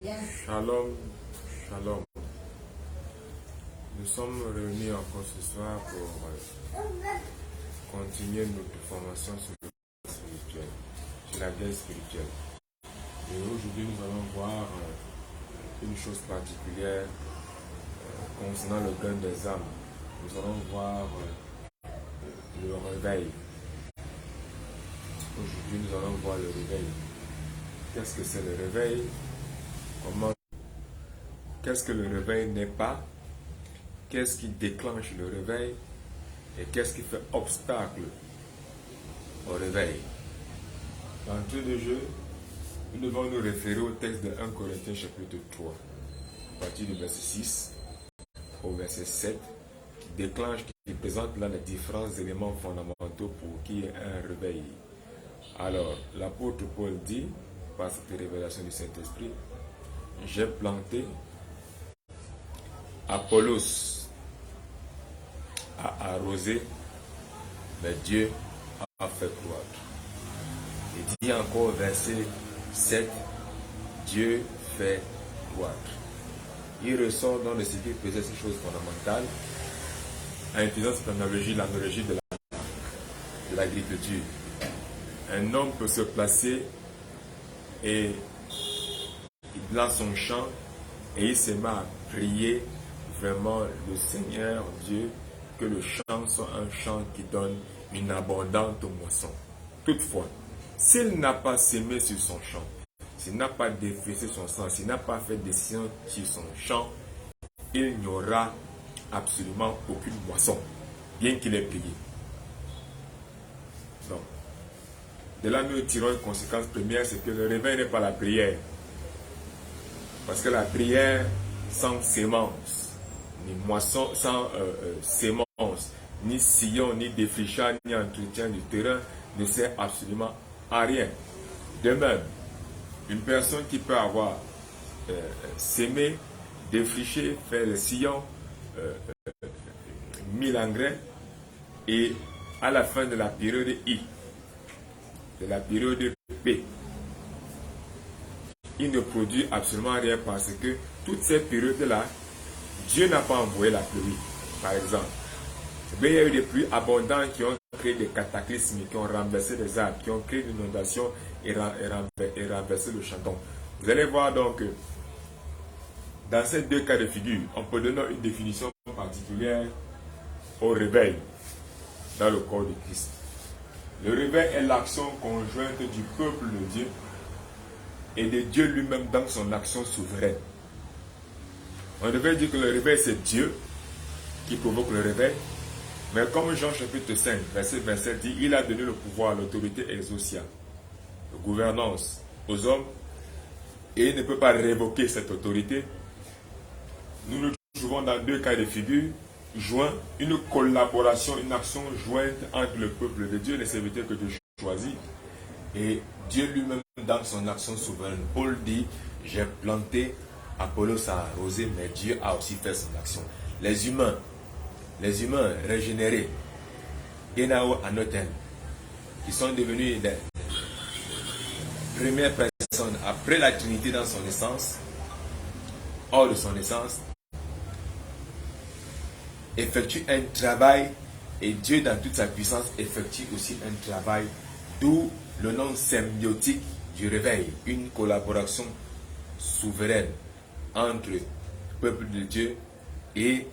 Shalom, shalom. Nous sommes réunis encore ce soir pour continuer notre formation sur le plan spirituel, sur la guerre spirituelle. Et aujourd'hui, nous allons voir une chose particulière concernant le gain des âmes. Nous allons voir le réveil. Aujourd'hui, nous allons voir le réveil. Qu'est-ce que c'est le réveil? Qu'est-ce que le réveil n'est pas? Qu'est-ce qui déclenche le réveil? Et qu'est-ce qui fait obstacle au réveil? D'entrée de jeu, nous devons nous référer au texte de 1 Corinthiens chapitre 3, à partir du verset 6 au verset 7, qui présente là les différents éléments fondamentaux pour qu'il y ait un réveil. Alors, l'apôtre Paul dit, par cette révélation du Saint-Esprit, j'ai planté, Apollos a arrosé, mais Dieu a fait croître. Il dit encore verset 7, Dieu fait croître. Il ressort dans le ce qui faisait ces choses fondamentales en utilisant cette analogie, l'analogie de l'agriculture. Un homme peut se placer et il lance son chant et il se met à prier vraiment le Seigneur Dieu, que le chant soit un chant qui donne une abondante moisson. Toutefois, s'il n'a pas sémé sur son champ, s'il n'a pas défaissé son sang, s'il n'a pas fait décision sur son champ, il n'y aura absolument aucune moisson, bien qu'il ait prié. Donc, de là nous tirons une conséquence première, c'est que le réveil n'est pas la prière. Parce que la prière sans sémence, ni moisson, sans sémence, ni sillon, ni défrichage, ni entretien du terrain, ne sert absolument à rien. De même, une personne qui peut avoir sémé, défriché, fait le sillon, mis l'engrais, et à la fin de la période I, de la période P, il ne produit absolument rien parce que toutes ces périodes-là, Dieu n'a pas envoyé la pluie, par exemple. Mais il y a eu des pluies abondantes qui ont créé des cataclysmes, qui ont renversé les arbres, qui ont créé une inondation et renversé le chanton. Vous allez voir donc, dans ces deux cas de figure, on peut donner une définition particulière au réveil dans le corps de Christ. Le réveil est l'action conjointe du peuple de Dieu et de Dieu lui-même dans son action souveraine. On devait dire que le réveil, c'est Dieu qui provoque le réveil. Mais comme Jean chapitre 5, verset 27 dit, il a donné le pouvoir, l'autorité exousia, la gouvernance aux hommes, et il ne peut pas révoquer cette autorité. Nous nous trouvons dans deux cas de figure, joints, une collaboration, une action jointe entre le peuple de Dieu, les serviteurs que Dieu choisit, et Dieu lui-même dans son action souveraine. Paul dit, j'ai planté, Apollos a arrosé, mais Dieu a aussi fait son action. Les humains régénérés, Genao Anoten, qui sont devenus les premières personnes après la Trinité dans son essence, hors de son essence, effectuent un travail et Dieu dans toute sa puissance effectue aussi un travail, d'où le nom symbiotique du réveil, une collaboration souveraine entre le peuple de Dieu et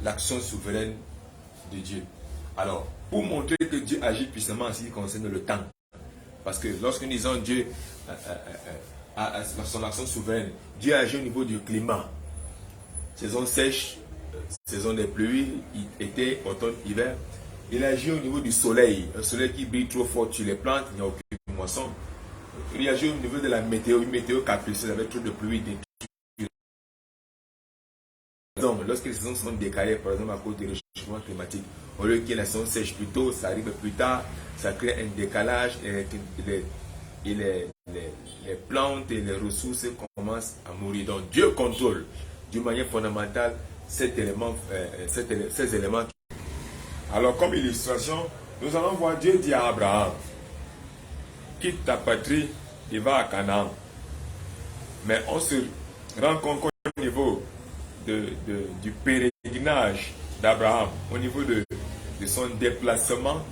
l'action souveraine de Dieu. Alors, pour montrer que Dieu agit puissamment en ce qui concerne le temps, parce que lorsque nous disons Dieu a son action souveraine, Dieu agit au niveau du climat, saison sèche, saison des pluies, été, automne, hiver. Il agit au niveau du soleil, un soleil qui brille trop fort sur les plantes, il n'y a aucune moisson. Il agit au niveau de la météo, une météo capricieuse avec trop de pluie. Donc, lorsque les saisons sont décalées, par exemple à cause du réchauffement climatique, au lieu qu'il y ait la saison sèche plus tôt, ça arrive plus tard, ça crée un décalage et les plantes et les ressources commencent à mourir. Donc, Dieu contrôle d'une manière fondamentale ces éléments. Alors, comme illustration, nous allons voir Dieu dit à Abraham, quitte ta patrie et va à Canaan. Mais on se rend compte qu'au niveau du pèlerinage d'Abraham, au niveau de son déplacement,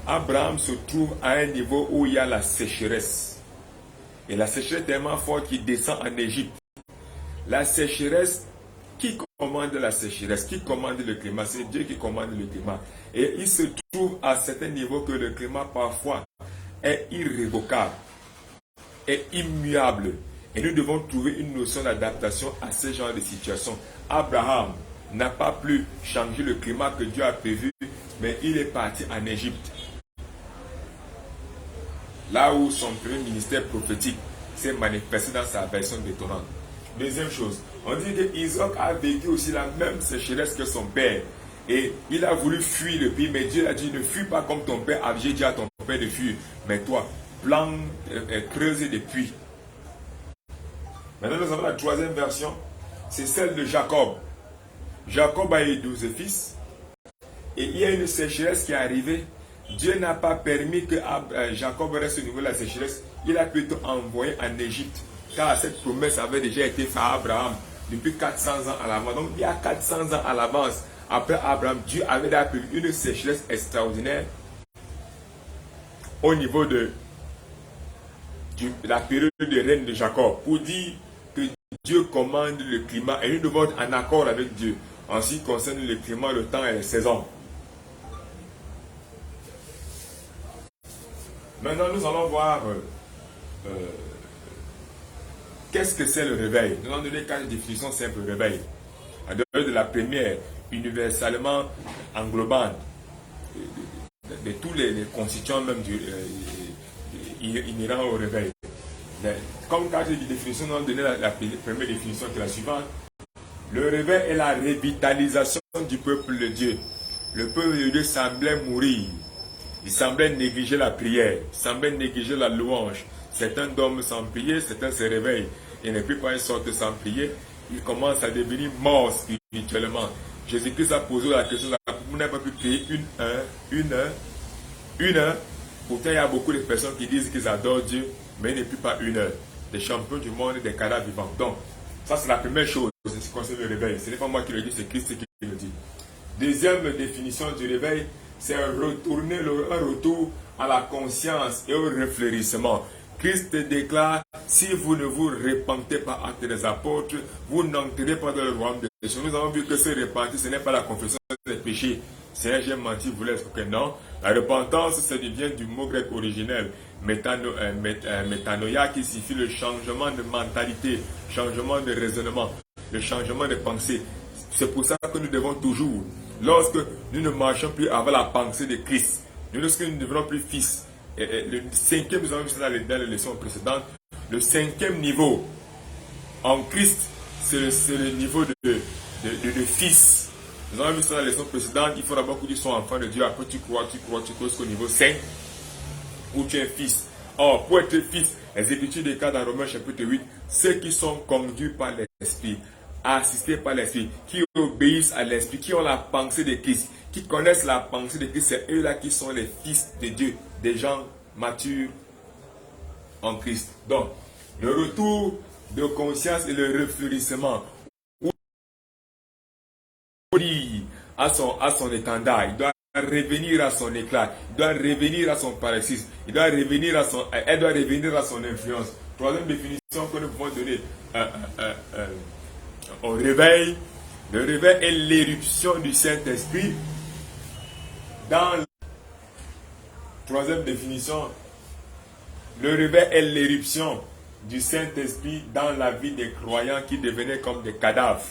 Abraham se trouve à un niveau où il y a la sécheresse. Et la sécheresse est tellement forte qu'il descend en Égypte. La sécheresse, qui commande la sécheresse? Qui commande le climat? C'est Dieu qui commande le climat. Et il se trouve à certains niveaux que le climat parfois est irrévocable, est immuable. Et nous devons trouver une notion d'adaptation à ce genre de situation. Abraham n'a pas pu changer le climat que Dieu a prévu, mais il est parti en Égypte. Là où son premier ministère prophétique s'est manifesté dans sa version détonnante. Deuxième chose, on dit que Isaac a vécu aussi la même sécheresse que son père. Et il a voulu fuir le pays, mais Dieu a dit, ne fuis pas comme ton père. J'ai dit à ton père de fuir. Mais toi, plante, creuse des puits. Maintenant, nous avons la troisième version. C'est celle de Jacob. Jacob a eu 12 fils. Et il y a une sécheresse qui est arrivée. Dieu n'a pas permis que Jacob reste au niveau de la sécheresse. Il a plutôt envoyé en Égypte. Car cette promesse avait déjà été faite à Abraham depuis 400 ans à l'avance. Donc il y a 400 ans à l'avance, après Abraham, Dieu avait déjà prévu une sécheresse extraordinaire au niveau de la période de règne de Jacob, pour dire que Dieu commande le climat et nous devons être en accord avec Dieu en ce qui concerne le climat, le temps et les saisons. Maintenant, nous allons voir qu'est-ce que c'est le réveil. Nous allons donner 4 définitions simples de réveil. En dehors de la première, universellement englobante, de tous les constituants même inhérents au réveil. Comme 4 définitions, nous allons donner la première définition qui est la suivante. Le réveil est la revitalisation du peuple de Dieu. Le peuple de Dieu semblait mourir. Il semblait négliger la prière, il semblait négliger la louange. Certains dorment sans prier, certains se réveillent. Et ne plus pas une sorte sans prier. Ils commencent à devenir morts spirituellement. Jésus-Christ a posé la question, vous n'avez pas pu prier une heure. Pourtant, il y a beaucoup de personnes qui disent qu'ils adorent Dieu, mais ils ne prient pas une heure. Des champions du monde, des cadavres vivants. Donc, ça c'est la première chose, c'est ce qui concerne le réveil. Ce n'est pas moi qui le dis, c'est Christ qui le dit. Deuxième définition du réveil, c'est un retour à la conscience et au réfléchissement. Christ déclare, si vous ne vous repentez pas, acte des apôtres, vous n'entrez pas dans le royaume de Dieu. Nous avons vu que se repentir, ce n'est pas la confession des péchés. C'est j'ai menti, vous laissez que non. La repentance, ça vient du mot grec originel, métanoïa, qui signifie le changement de mentalité, changement de raisonnement, le changement de pensée. C'est pour ça que nous devons toujours, lorsque nous ne marchons plus avec la pensée de Christ, lorsque nous ne devenons plus fils, le cinquième, nous avons vu ça dans les leçons précédentes, le cinquième niveau en Christ, c'est le niveau de fils. Nous avons vu ça dans les leçons précédentes, il faut d'abord que tu sois enfant de Dieu, après tu crois jusqu'au niveau 5, où tu es fils. Or, pour être fils, les Écritures déclarent dans Romains chapitre 8, ceux qui sont conduits par l'Esprit, assistés par l'Esprit, qui obéissent à l'Esprit, qui ont la pensée de Christ, qui connaissent la pensée de Christ, c'est eux-là qui sont les fils de Dieu, des gens matures en Christ. Donc, le retour de conscience et le refleurissement, à son étendard, il doit revenir à son éclat, il doit revenir à son paroxysme, elle doit revenir à son influence. Troisième définition que nous pouvons donner au réveil. Le réveil est l'éruption du Saint-Esprit dans... Troisième définition, le réveil est l'éruption du Saint-Esprit dans la vie des croyants qui devenaient comme des cadavres.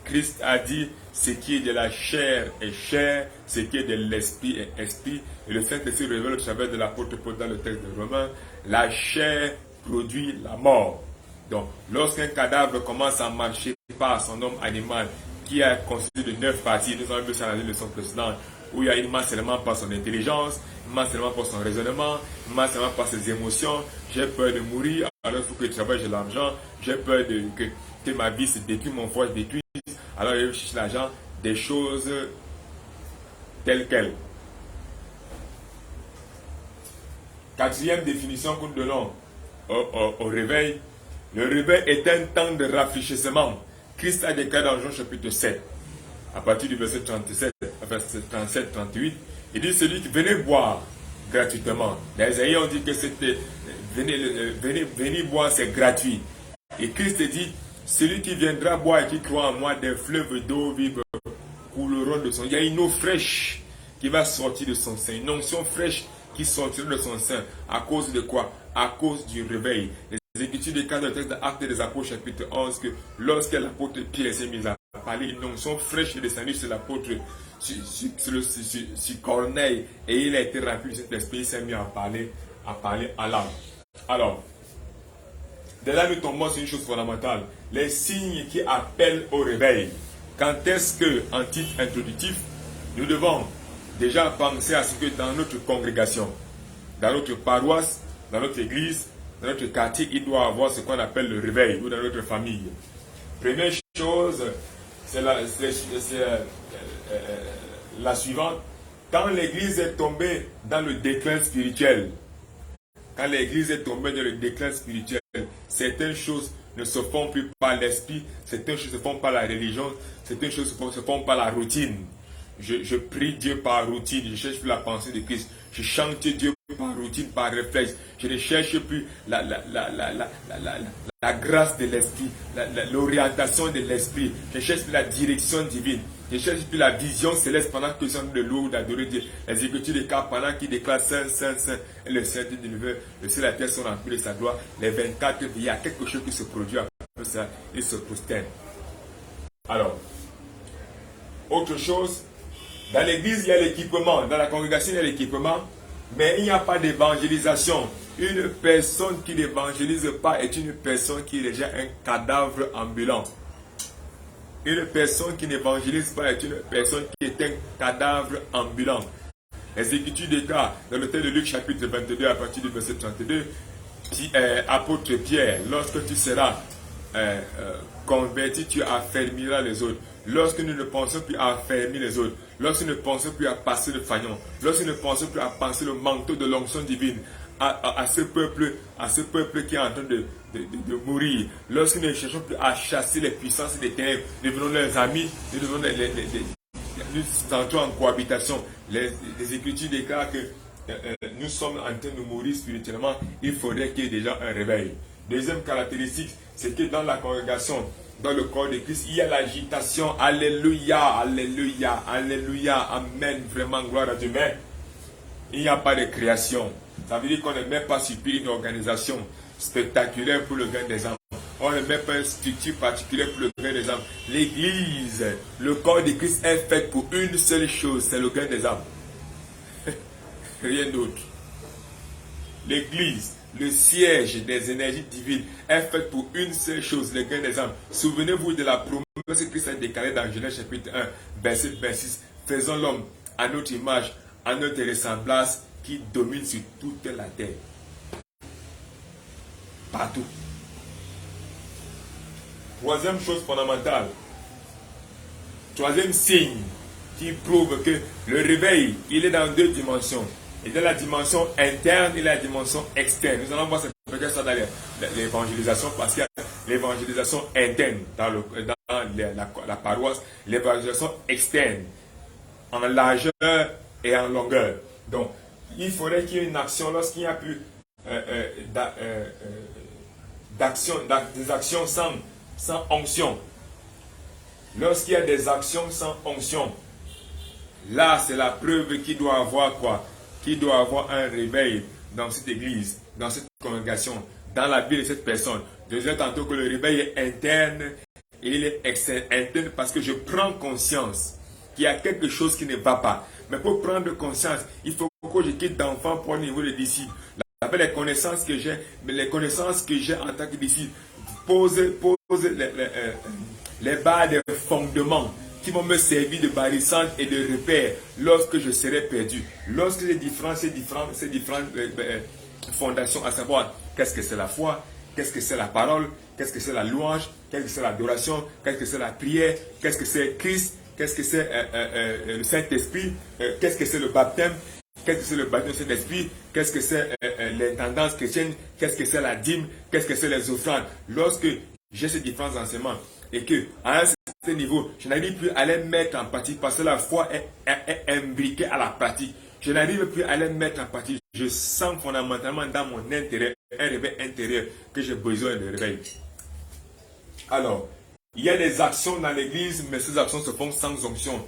Christ a dit, ce qui est de la chair est chair, ce qui est de l'esprit est esprit. Et le Saint-Esprit révèle au travers de l'apôtre Paul dans le texte de Romains, la chair produit la mort. Donc, lorsqu'un cadavre commence à marcher par son homme animal, qui est constitué de 9 parties, nous avons vu ça dans la leçon précédente, où il y a une masse seulement par son intelligence, une masse seulement par son raisonnement, une masse seulement par ses émotions. J'ai peur de mourir, alors il faut que je travaille, j'ai l'argent. J'ai peur que ma vie se détruise, mon foie se détruise, alors je cherche l'argent, des choses telles quelles. Quatrième définition que nous donnons au réveil, Le réveil est un temps de rafraîchissement. Christ a déclaré dans Jean chapitre 7, à partir du verset 37, verset 37, 38, il dit celui qui venait boire gratuitement. Dans Isaïe, on dit que c'était venez boire, c'est gratuit. Et Christ dit, celui qui viendra boire et qui croit en moi, des fleuves d'eau vive couleront de son. Il y a une eau fraîche qui va sortir de son sein, une onction fraîche qui sortira de son sein. À cause de quoi? À cause du réveil. Les Écritures déclarent dans le texte d'Actes des Apôtres chapitre 11 que lorsque l'apôtre Pierre s'est mis à parler, une onction fraîche est descendue sur l'apôtre, sur Corneille, et il a été rempli de cet esprit, il s'est mis à parler en langue. Alors, de là nous tombons sur une chose fondamentale, les signes qui appellent au réveil. Quand est-ce que, en titre introductif, nous devons déjà penser à ce que dans notre congrégation, dans notre paroisse, dans notre église, dans notre quartier, il doit y avoir ce qu'on appelle le réveil, ou dans notre famille. Première chose, c'est la suivante. Quand l'église est tombée dans le déclin spirituel, certaines choses ne se font plus par l'esprit, certaines choses ne se font par la religion, certaines choses ne se font par la routine. Je prie Dieu par routine, je cherche plus la pensée de Christ, je chante Dieu par routine, par réflexe, je ne cherche plus la grâce de l'esprit, l'orientation de l'esprit, je cherche plus la direction divine, je cherche plus la vision céleste pendant que je suis en train de louer ou d'adorer Dieu. Les Écritures déclarent pendant qu'il déclare Saint, Saint, Saint, et le Saint de l'univers, le ciel et la terre sont remplis de sa gloire, les 24, il y a quelque chose qui se produit après ça, il se prosterne. Alors, autre chose, dans l'église, il y a l'équipement. Dans la congrégation, il y a l'équipement. Mais il n'y a pas d'évangélisation. Une personne qui n'évangélise pas est une personne qui est déjà un cadavre ambulant. Une personne qui n'évangélise pas est une personne qui est un cadavre ambulant. Les Écritures déclarent dans le texte de Luc chapitre 22 à partir du verset 32, apôtre Pierre, lorsque tu seras converti, tu affermiras les autres. Lorsque nous ne pensons plus à affermir les autres, lorsque nous ne pensons plus à passer le fanion, lorsque nous ne pensons plus à passer le manteau de l'onction divine à ce peuple qui est en train de mourir, lorsque nous ne cherchons plus à chasser les puissances des ténèbres, nous devenons leurs amis, nous entrons en cohabitation. Les Écritures déclarent que nous sommes en train de mourir spirituellement, il faudrait qu'il y ait déjà un réveil. Deuxième caractéristique, c'est que dans la congrégation, dans le corps de Christ, il y a l'agitation. Alléluia, alléluia, alléluia, amen, vraiment gloire à Dieu. Mais il n'y a pas de création. Ça veut dire qu'on ne met pas sur pied une organisation spectaculaire pour le gain des âmes. On ne met pas une structure particulière pour le gain des âmes. L'église, le corps de Christ est fait pour une seule chose, c'est le gain des âmes. Rien d'autre. L'église, le siège des énergies divines est fait pour une seule chose, le gain des âmes. Souvenez-vous de la promesse que Christ a déclarée dans Genèse chapitre 1, verset 26. Faisons l'homme à notre image, à notre ressemblance, qui domine sur toute la terre. Partout. Troisième chose fondamentale. Troisième signe qui prouve que le réveil, il est dans deux dimensions. Et dans la dimension interne et la dimension externe. Nous allons voir ça dans l'évangélisation, parce qu'il y a l'évangélisation interne dans la paroisse, l'évangélisation externe en largeur et en longueur. Donc, il faudrait qu'il y ait une action lorsqu'il n'y a plus des actions sans onction. Lorsqu'il y a des actions sans onction, là, c'est la preuve qu'il doit avoir quoi? Qu'il doit avoir un réveil dans cette église, dans cette congrégation, dans la vie de cette personne. Je disais tantôt que le réveil est interne et il est externe. Interne parce que je prends conscience qu'il y a quelque chose qui ne va pas. Mais pour prendre conscience, il faut que je quitte d'enfant pour le niveau de disciple. Avec les connaissances que j'ai, en tant que disciple, poser les barres de fondements qui vont me servir de barrissade et de repère lorsque je serai perdu. Lorsque j'ai ces différentes fondations, à savoir qu'est-ce que c'est la foi, qu'est-ce que c'est la parole, qu'est-ce que c'est la louange, qu'est-ce que c'est l'adoration, qu'est-ce que c'est la prière, qu'est-ce que c'est Christ, qu'est-ce que c'est le Saint-Esprit, qu'est-ce que c'est le baptême, qu'est-ce que c'est le baptême du Saint-Esprit, qu'est-ce que c'est l'intendance chrétienne, qu'est-ce que c'est la dîme, qu'est-ce que c'est les offrandes. Lorsque j'ai ces différents enseignements et que à un certain niveau, je n'arrive plus à les mettre en pratique parce que la foi est imbriquée à la pratique. Je n'arrive plus à les mettre en pratique. Je sens fondamentalement dans mon intérieur un réveil intérieur que j'ai besoin de réveil. Alors, il y a des actions dans l'église, mais ces actions se font sans onction.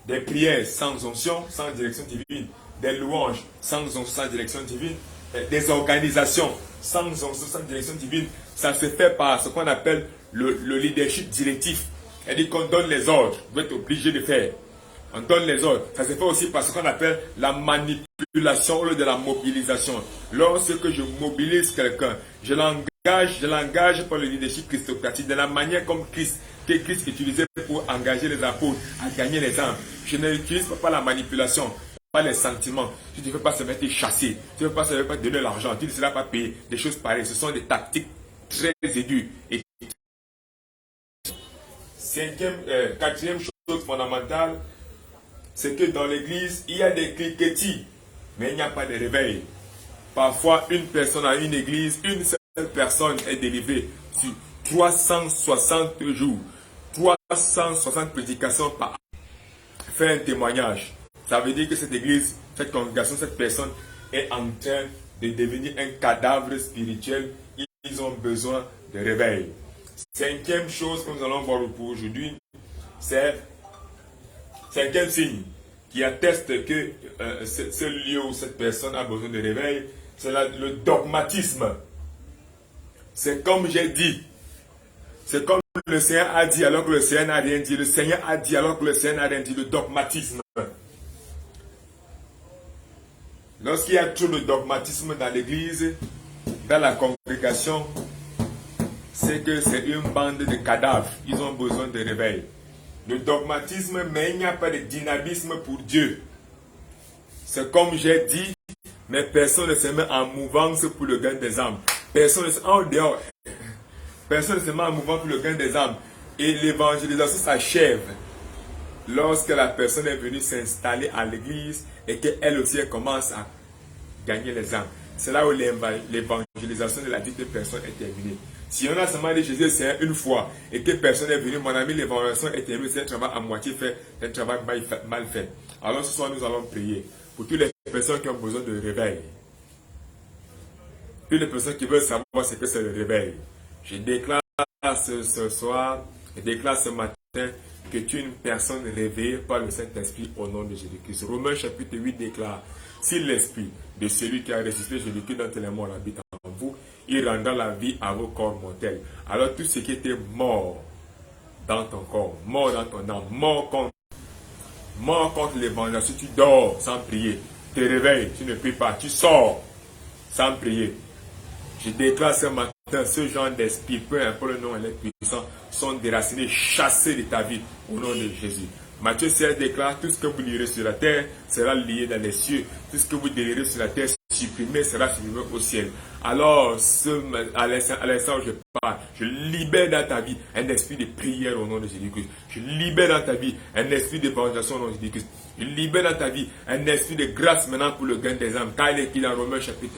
Des prières sans onction, sans direction divine. Des louanges sans onction, sans direction divine. Des organisations sans onction, sans direction divine. Ça se fait par ce qu'on appelle le leadership directif. C'est-à-dire qu'on donne les ordres. Vous êtes obligé de faire. On donne les ordres. Ça se fait aussi par ce qu'on appelle la manipulation au lieu de la mobilisation. Lorsque je mobilise quelqu'un, je l'engage par le leadership christocratique, de la manière comme Christ utilisait pour engager les apôtres à gagner les âmes. Je n'utilise pas la manipulation, pas les sentiments. Tu ne veux pas se mettre chasser, tu ne veux pas se mettre donner l'argent, tu ne seras pas payé. Des choses pareilles. Ce sont des tactiques très aiguës. Et quatrième chose fondamentale, c'est que dans l'église, il y a des cliquetis, mais il n'y a pas de réveil. Parfois, une personne à une église, une seule personne est délivrée sur 360 jours, 360 prédications par an. Fait un témoignage. Ça veut dire que cette église, cette congrégation, cette personne est en train de devenir un cadavre spirituel. Ils ont besoin de réveil. Cinquième chose que nous allons voir pour aujourd'hui, c'est cinquième signe qui atteste que ce lieu où cette personne a besoin de réveil, c'est le dogmatisme. C'est comme j'ai dit. C'est comme le Seigneur a dit alors que le Seigneur n'a rien dit. Le Seigneur a dit alors que le Seigneur n'a rien dit. Le dogmatisme. Lorsqu'il y a trop de dogmatisme dans l'église, dans la congrégation, c'est que c'est une bande de cadavres. Ils ont besoin de réveil. Le dogmatisme, mais il n'y a pas de dynamisme pour Dieu. C'est comme j'ai dit, mais personne ne se met en mouvance pour le gain des âmes. Personne ne se met en dehors. Personne ne se met en mouvement pour le gain des âmes. Et l'évangélisation s'achève lorsque la personne est venue s'installer à l'église et qu'elle aussi elle commence à gagner les âmes. C'est là où l'évangélisation de la dite personne est terminée. Si on a seulement dit Jésus c'est une fois et que personne n'est venu, mon ami, l'évangélisation est terminée, c'est un travail à moitié fait, c'est un travail mal fait. Alors ce soir, nous allons prier pour toutes les personnes qui ont besoin de réveil. Toutes les personnes qui veulent savoir ce que c'est le réveil. Je déclare ce soir, je déclare ce matin que tu es une personne réveillée par le Saint-Esprit au nom de Jésus-Christ. Romains chapitre 8 déclare, si l'Esprit de celui qui a ressuscité Jésus-Christ dans les morts habite en vous, il rendra la vie à vos corps mortels. Alors tout ce qui était mort dans ton corps, mort dans ton âme, mort contre l'évangélisation, tu dors sans prier, te réveilles, tu ne pries pas, tu sors sans prier. Je déclare ce matin, ce genre d'esprit, peu importe le nom et les puissants, sont déracinés, chassés de ta vie au nom de Jésus. Matthieu 16 déclare, tout ce que vous lirez sur la terre sera lié dans les cieux. Tout ce que vous délirez sur la terre, supprimé, sera supprimé au ciel. Alors, à l'instant où je parle, je libère dans ta vie un esprit de prière au nom de Jésus-Christ. Je libère dans ta vie un esprit d'évangélisation au nom de Jésus-Christ. Je libère dans ta vie un esprit de grâce maintenant pour le gain des âmes. Car il est écrit dans Romains chapitre